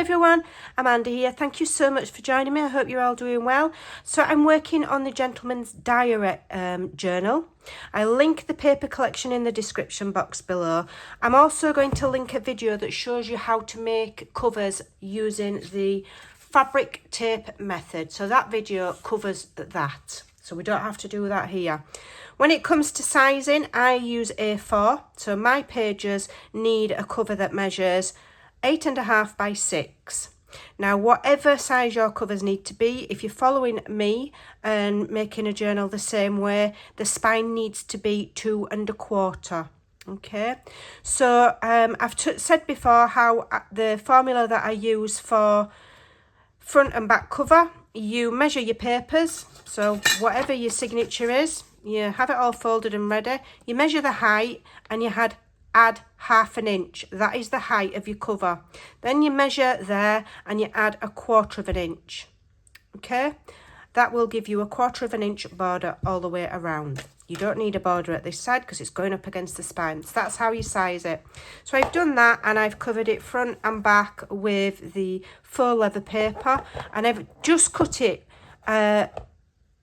everyone, Amanda here. Thank you so much for joining me. I hope you're all doing well. So I'm working on the Gentleman's Diary journal. I link the paper collection in the description box below. I'm also going to link a video that shows you how to make covers using the fabric tape method. So that video covers that. So we don't have to do that here. When it comes to sizing, I use A4. So my pages need a cover that measures 8.5 by 6. Now, whatever size your covers need to be, if you're following me and making a journal the same way, the spine needs to be 2.25. Okay, so I've said before how the formula that I use for front and back cover, you measure your papers. So whatever your signature is, you have it all folded and ready. You measure the height and you add 1/2 inch. That is the height of your cover. Then you measure there and you add 1/4 inch. Okay, that will give you 1/4 inch border all the way around. You don't need a border at this side because it's going up against the spine. So that's how you size it. So I've done that and I've covered it front and back with the faux leather paper, and I've just cut it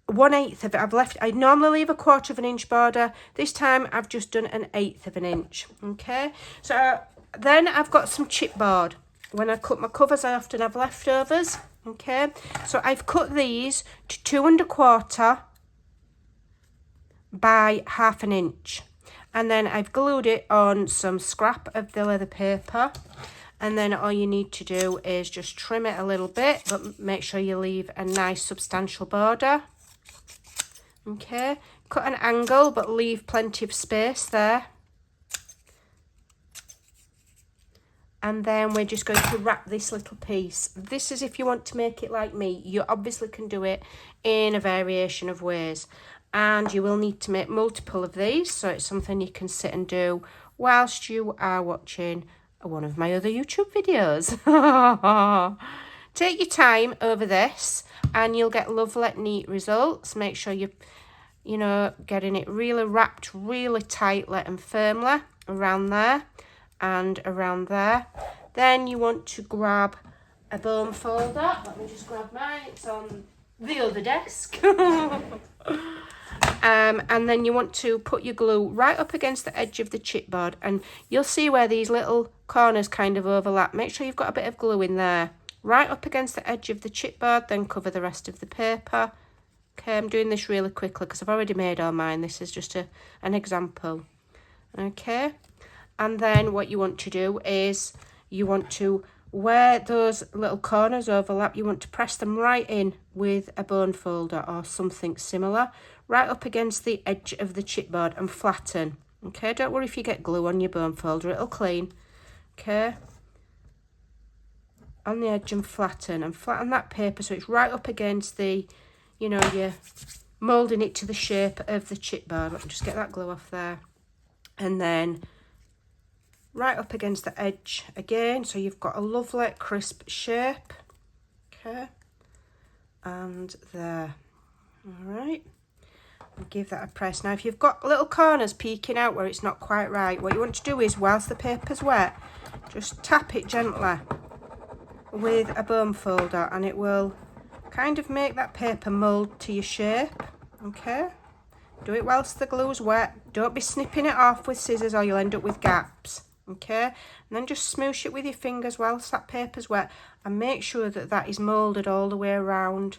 1/8 of it. I normally leave 1/4 inch border. This time I've just done 1/8 inch. Okay, so then I've got some chipboard. When I cut my covers, I often have leftovers. Okay, so I've cut these to 2.25 by 1/2 inch, and then I've glued it on some scrap of the leather paper. And then all you need to do is just trim it a little bit, but make sure you leave a nice substantial border. Okay, cut an angle but leave plenty of space there. And then we're just going to wrap this little piece. This is if you want to make it like me. You obviously can do it in a variation of ways. And you will need to make multiple of these, so it's something you can sit and do whilst you are watching one of my other YouTube videos. Take your time over this and you'll get lovely, neat results. Make sure you know, getting it really wrapped really tightly and firmly around there and around there. Then you want to grab a bone folder. Let me just grab mine. It's on the other desk. And then you want to put your glue right up against the edge of the chipboard, and you'll see where these little corners kind of overlap. Make sure you've got a bit of glue in there. Right up against the edge of the chipboard, then cover the rest of the paper. Okay, I'm doing this really quickly because I've already made all mine. This is just an example. Okay, and then what you want to do is you want to, where those little corners overlap, you want to press them right in with a bone folder or something similar, right up against the edge of the chipboard, and flatten. Okay, don't worry if you get glue on your bone folder, it'll clean. Okay, on the edge and flatten that paper so it's right up against the, you know, you're moulding it to the shape of the chipboard. Let me just get that glue off there. And then right up against the edge again, so you've got a lovely crisp shape. Okay, and there. All right, and give that a press. Now if you've got little corners peeking out where it's not quite right, what you want to do is, whilst the paper's wet, just tap it gently with a bone folder and it will kind of make that paper mould to your shape. Okay, do it whilst the glue's wet. Don't be snipping it off with scissors or you'll end up with gaps. Okay, and then just smoosh it with your fingers whilst that paper's wet, and make sure that that is moulded all the way around.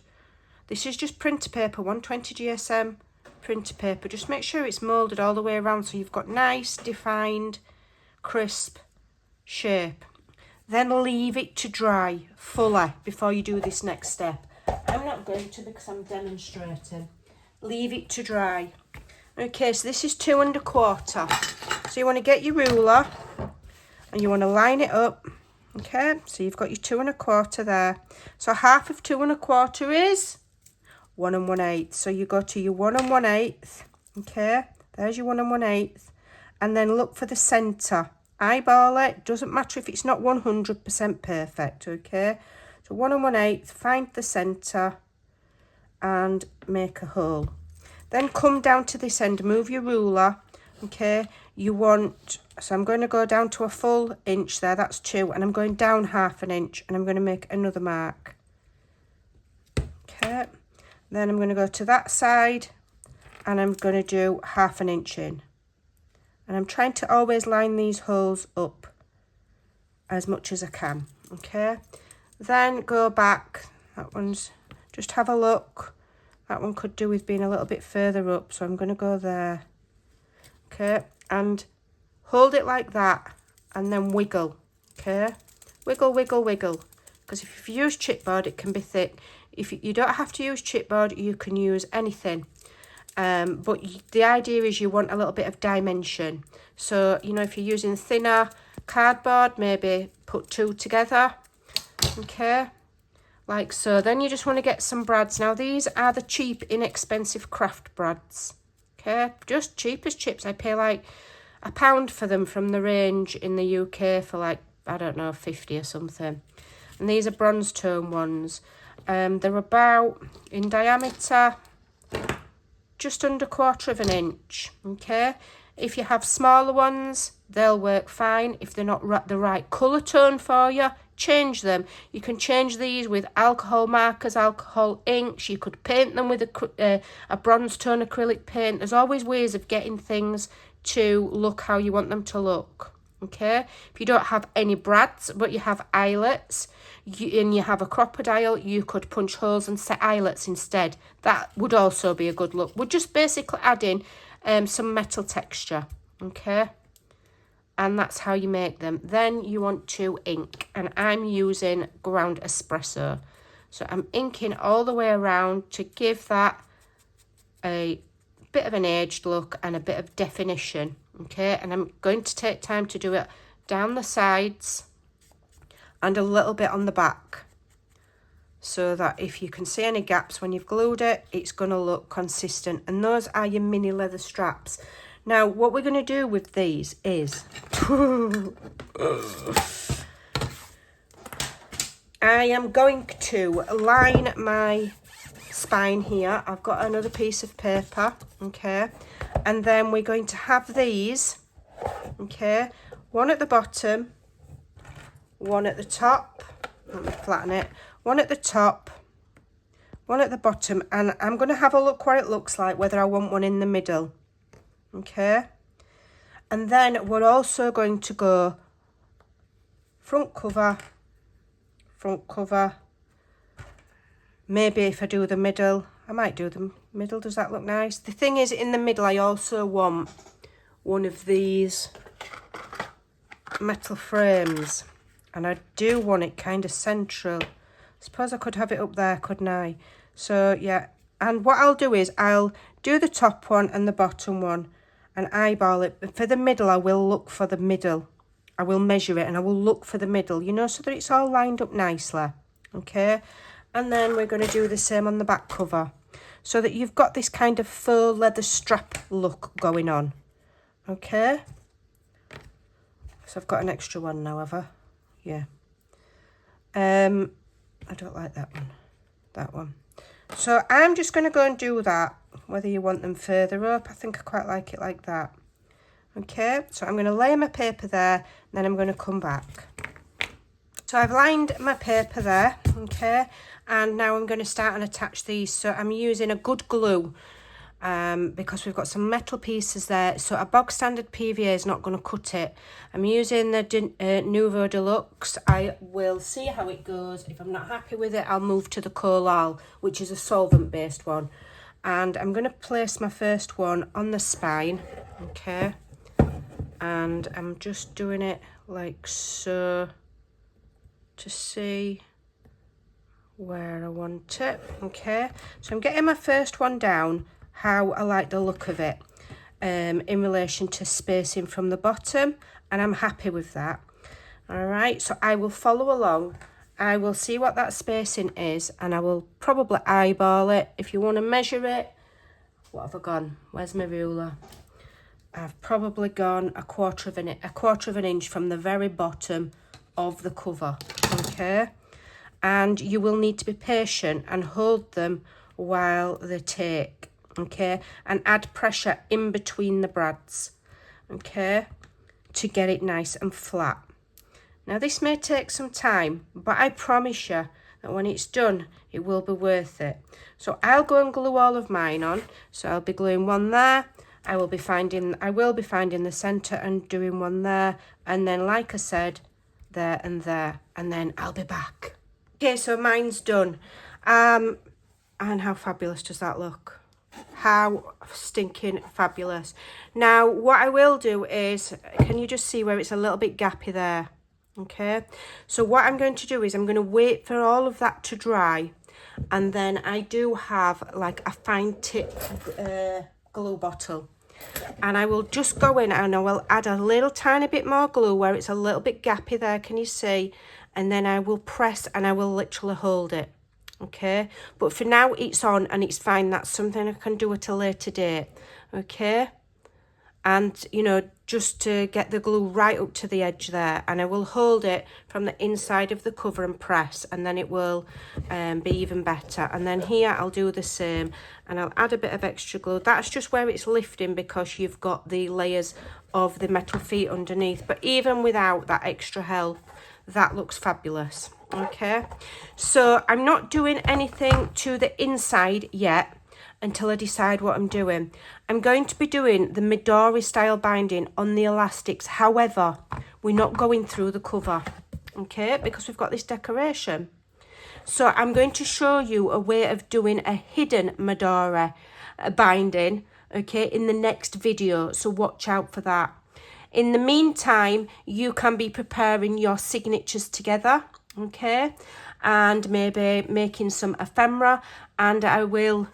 This is just printer paper, 120 GSM printer paper. Just make sure it's moulded all the way around so you've got nice defined crisp shape. Then leave it to dry fully before you do this next step. I'm not going to because I'm demonstrating. Leave it to dry. Okay, so this is 2.25. So you want to get your ruler and you want to line it up. Okay, so you've got your 2.25 there. So half of 2.25 is 1 1/8. So you go to your 1 1/8. Okay, there's your 1 1/8. And then look for the centre. Eyeball it. Doesn't matter if it's not 100% perfect. Okay, so 1 1/8. Find the centre and make a hole. Then come down to this end. Move your ruler. Okay, you want So I'm going to go down to a full inch there, that's 2, and I'm going down 1/2 inch, and I'm going to make another mark. Okay, then I'm going to go to that side, and I'm going to do 1/2 inch in. And I'm trying to always line these holes up as much as I can, okay? Then go back, that one's, just have a look. That one could do with being a little bit further up, so I'm going to go there. Okay, and hold it like that, and then wiggle, okay? Wiggle, wiggle, wiggle. Because if you use chipboard, it can be thick. If you don't have to use chipboard, you can use anything. But the idea is you want a little bit of dimension. So, you know, if you're using thinner cardboard, maybe put 2 together, okay? Like so. Then you just want to get some brads. Now, these are the cheap, inexpensive craft brads, okay? Just cheap as chips. I pay like £1 for them from the range in the UK for like, I don't know, 50 or something. And these are bronze tone ones. They're about, in diameter, just under 1/4 inch, okay? If you have smaller ones, they'll work fine. If they're not the right colour tone for you, change them. You can change these with alcohol markers, alcohol inks. You could paint them with a bronze tone acrylic paint. There's always ways of getting things to look how you want them to look, okay? If you don't have any brads, but you have eyelets, and you have a crocodile, you could punch holes and set eyelets instead. That would also be a good look. We're just basically adding some metal texture, okay? And that's how you make them. Then you want to ink, and I'm using ground espresso. So I'm inking all the way around to give that a bit of an aged look and a bit of definition, okay? And I'm going to take time to do it down the sides and a little bit on the back, so that if you can see any gaps when you've glued it, it's going to look consistent. And those are your mini leather straps. Now, what we're going to do with these is I am going to line my spine here. I've got another piece of paper, okay? And then we're going to have these, okay? One at the bottom, one at the top. Let me flatten it. One at the top, one at the bottom, and I'm going to have a look what it looks like, whether I want one in the middle, okay? And then we're also going to go front cover, maybe if I do the middle, I might do the middle. Does that look nice? The thing is, in the middle, I also want one of these metal frames, and I do want it kind of central. Suppose I could have it up there, couldn't I? So, yeah. And what I'll do is I'll do the top one and the bottom one and eyeball it. For the middle, I will look for the middle. I will measure it and I will look for the middle, you know, so that it's all lined up nicely. Okay? And then we're going to do the same on the back cover, so that you've got this kind of faux leather strap look going on. Okay? So I've got an extra one now, have I? Yeah. I don't like that one. That one. So I'm just going to go and do that, whether you want them further up. I think I quite like it like that. Okay, so I'm going to lay my paper there, and then I'm going to come back. So I've lined my paper there, okay, and now I'm going to start and attach these. So I'm using a good glue, because we've got some metal pieces there. So a bog standard PVA is not going to cut it. I'm using the Nouveau Deluxe. I will see how it goes. If I'm not happy with it, I'll move to the Collal, which is a solvent based one. And I'm going to place my first one on the spine, okay, and I'm just doing it like so to see where I want it. Okay, so I'm getting my first one down, how I like the look of it, in relation to spacing from the bottom, and I'm happy with that. All right, so I will follow along. I will see what that spacing is, and I will probably eyeball it. If you want to measure it, what have I gone? Where's my ruler? I've probably gone a quarter of an inch from the very bottom of the cover, okay? And you will need to be patient and hold them while they take, okay? And add pressure in between the brads, okay? to get it nice and flat. Now this may take some time, but I promise you that when it's done, it will be worth it. So I'll go and glue all of mine on. So I'll be gluing one there. I will be finding the centre and doing one there. And then, like I said, there, and then I'll be back. Okay, so mine's done. And how fabulous does that look? How stinking fabulous. Now, what I will do is, can you just see where it's a little bit gappy there? Okay, so what I'm going to do is I'm going to wait for all of that to dry, and then I do have like a fine tip glue bottle, and I will just go in and I will add a little tiny bit more glue where it's a little bit gappy there, can you see? And then I will press and I will literally hold it. Okay, but for now it's on and it's fine. That's something I can do at a later date. Okay, and you know, just to get the glue right up to the edge there, and I will hold it from the inside of the cover and press, and then it will be even better. And then here I'll do the same, and I'll add a bit of extra glue. That's just where it's lifting because you've got the layers of the metal feet underneath, but even without that extra help, that looks fabulous. Okay, so I'm not doing anything to the inside yet until I decide what I'm doing. I'm going to be doing the Midori style binding on the elastics. However, we're not going through the cover, okay, because we've got this decoration. So I'm going to show you a way of doing a hidden Midori binding, okay, in the next video. So watch out for that. In the meantime, you can be preparing your signatures together, okay, and maybe making some ephemera, and I will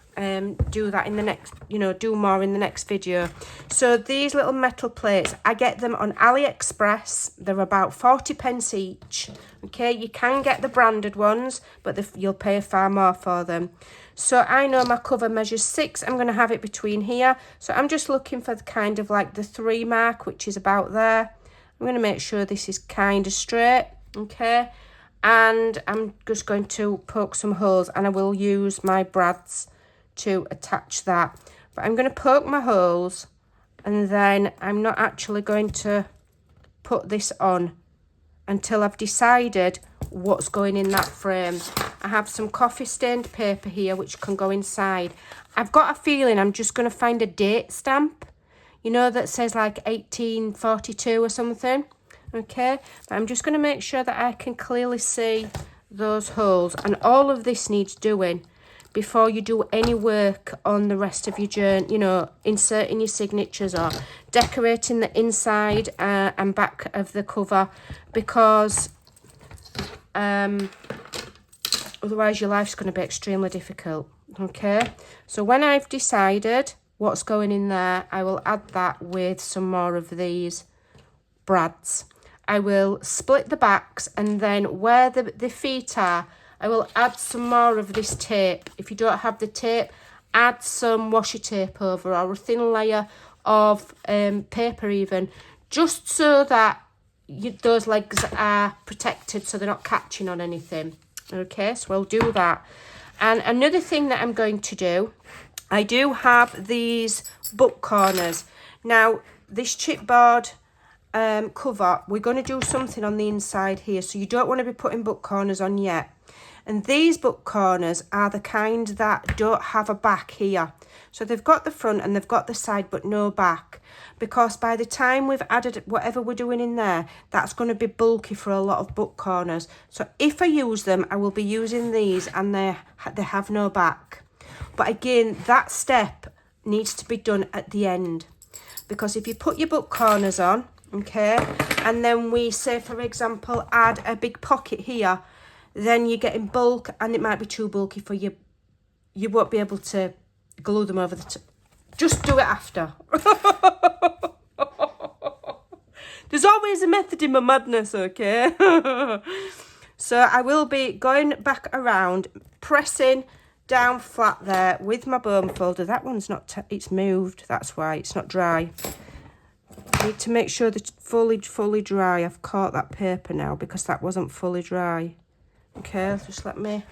do that in the next, do more in the next video. So these little metal plates, I get them on AliExpress. They're about 40p each, okay. You can get the branded ones, but you'll pay far more for them. So I know my cover measures 6. I'm going to have it between here. So I'm just looking for the kind of like the 3 mark, which is about there. I'm going to make sure this is kind of straight, okay. And I'm just going to poke some holes, and I will use my brads to attach that. But I'm going to poke my holes, and then I'm not actually going to put this on until I've decided what's going in that frame. I have some coffee stained paper here which can go inside. I've got a feeling I'm just going to find a date stamp, that says like 1842 or something, okay. But I'm just going to make sure that I can clearly see those holes, and all of this needs doing before you do any work on the rest of your journey, inserting your signatures or decorating the inside and back of the cover, because otherwise your life's going to be extremely difficult, okay. So when I've decided what's going in there, I will add that with some more of these brads. I will split the backs, and then where the feet are, I will add some more of this tape. If you don't have the tape, add some washi tape over, or a thin layer of paper even, just so that those legs are protected, so they're not catching on anything. Okay, so I'll do that. And another thing that I'm going to do, I do have these book corners. Now, this chipboard cover, we're going to do something on the inside here, so you don't want to be putting book corners on yet. And these book corners are the kind that don't have a back here. So they've got the front and they've got the side, but no back. Because by the time we've added whatever we're doing in there, that's going to be bulky for a lot of book corners. So if I use them, I will be using these, and they have no back. But again, that step needs to be done at the end. Because if you put your book corners on, okay, and then we say, for example, add a big pocket here, then you're getting bulk, and it might be too bulky for you. You won't be able to glue them over the just do it after. There's always a method in my madness, okay. So I will be going back around, pressing down flat there with my bone folder. That one's not, it's moved, that's why it's not dry. I need to make sure that it's fully dry. I've caught that paper now because that wasn't fully dry. Okay, just let me,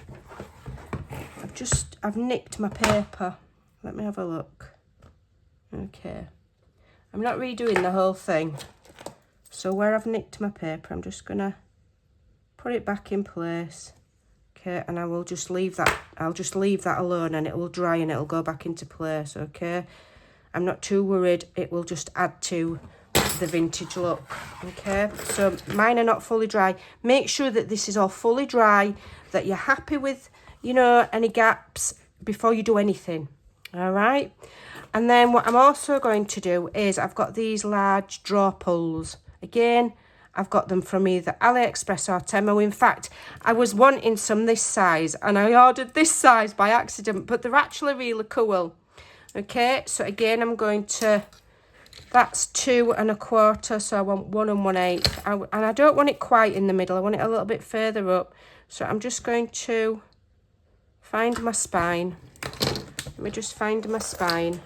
I've nicked my paper. Let me have a look. Okay, I'm not redoing the whole thing. So where I've nicked my paper, I'm just going to put it back in place. Okay, and I will just leave that, I'll just leave that alone and it will dry and it'll go back into place, okay? I'm not too worried, it will just add to the vintage look, okay? So mine are not fully dry. Make sure that this is all fully dry, that you're happy with, you know, any gaps before you do anything, all right? And then what I'm also going to do is I've got these large draw pulls. Again, I've got them from either AliExpress or Temu. In fact, I was wanting some this size and I ordered this size by accident, but they're actually really cool. Okay, so again, I'm going to, that's 2 1/4, so I want 1 1/8. And I don't want it quite in the middle, I want it a little bit further up. So I'm just going to find my spine. Let me just find my spine.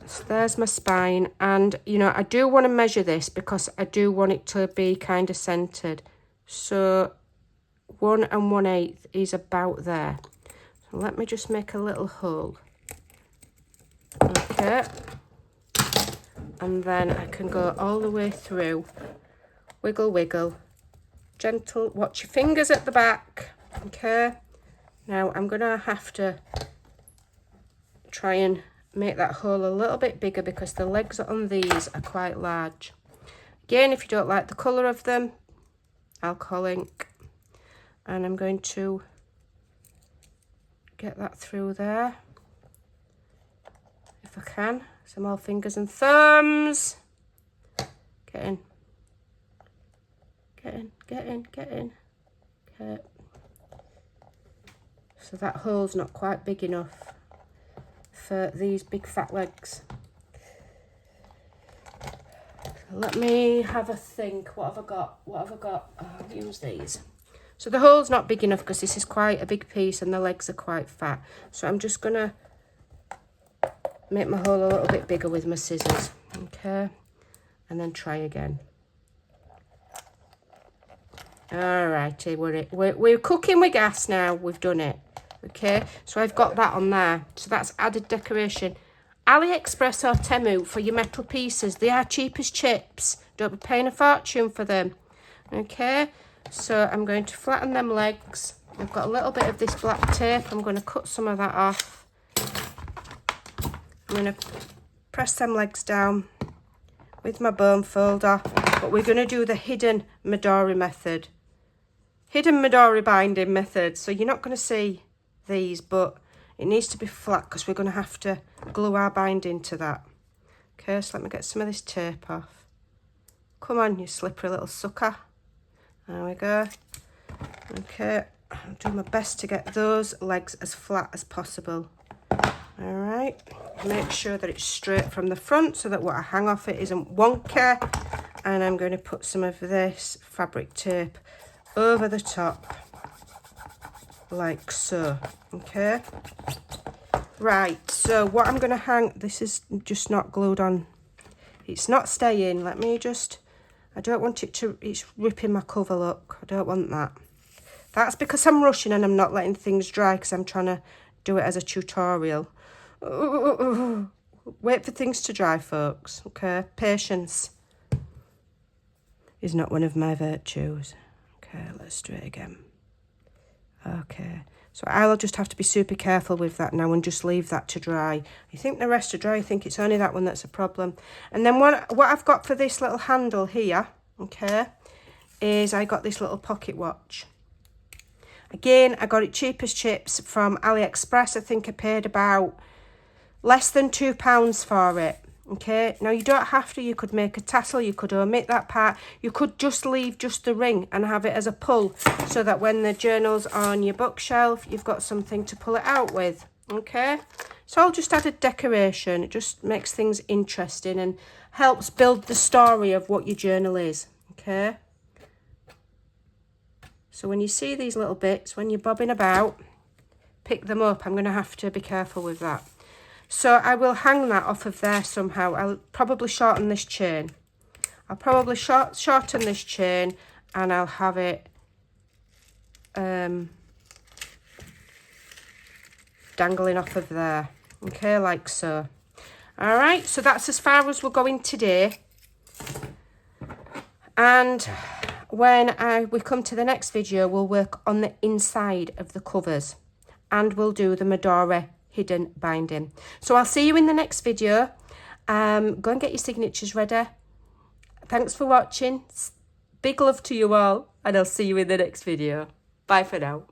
So there's my spine, and you know, I do want to measure this because I do want it to be kind of centered. So 1 1/8 is about there. So let me just make a little hole. Okay, and then I can go all the way through. Wiggle, wiggle, gentle. Watch your fingers at the back. Okay, now I'm gonna have to try and make that hole a little bit bigger because the legs on these are quite large. Again, if you don't like the colour of them, alcohol ink. And I'm going to get that through there, if I can. Some more fingers and thumbs. Get in. Get in, get in, get in. Okay. So that hole's not quite big enough for these big fat legs. Let me have a think. What have I got? What have I got? Oh, I'll use these. So the hole's not big enough because this is quite a big piece and the legs are quite fat. So I'm just going to make my hole a little bit bigger with my scissors. Okay. And then try again. Alrighty, we're cooking with gas now. We've done it. Okay, so I've got that on there. So that's added decoration. AliExpress or Temu for your metal pieces. They are cheap as chips. Don't be paying a fortune for them. Okay, so I'm going to flatten them legs. I've got a little bit of this black tape. I'm going to cut some of that off. I'm going to press them legs down with my bone folder. But we're going to do the hidden Midori method. Hidden Midori binding method. So you're not going to see these, but it needs to be flat because we're going to have to glue our binding to that. Okay, so let me get some of this tape off. Come on, you slippery little sucker. There we go. Okay, I'll do my best to get those legs as flat as possible. All right, make sure that it's straight from the front so that what I hang off it isn't wonky. And I'm going to put some of this fabric tape over the top, like so. Okay, right, so what I'm going to hang, this is just not glued on, it's not staying. Let me just, I don't want it to, it's ripping my cover, look, I don't want that. That's because I'm rushing and I'm not letting things dry because I'm trying to do it as a tutorial. Wait for things to dry, folks. Okay, patience is not one of my virtues. Okay, let's do it again. Okay, so I'll just have to be super careful with that now and just leave that to dry. I think the rest are dry. I think it's only that one that's a problem. And then what I've got for this little handle here, okay, is I got this little pocket watch. Again, I got it cheap as chips from AliExpress. I think I paid about less than £2 for it. Okay, now you don't have to, you could make a tassel, you could omit that part, you could just leave just the ring and have it as a pull so that when the journal's on your bookshelf, you've got something to pull it out with. Okay, so I'll just add a decoration. It just makes things interesting and helps build the story of what your journal is. Okay, so when you see these little bits, when you're bobbing about, pick them up. I'm going to have to be careful with that. So I will hang that off of there somehow. I'll probably shorten this chain. I'll probably shorten this chain and I'll have it dangling off of there. Okay, like so. All right, so that's as far as we're going today. And when we come to the next video, we'll work on the inside of the covers and we'll do the Medora hidden binding. So I'll see you in the next video. Go and get your signatures ready. Thanks for watching. Big love to you all, and I'll see you in the next video. Bye for now.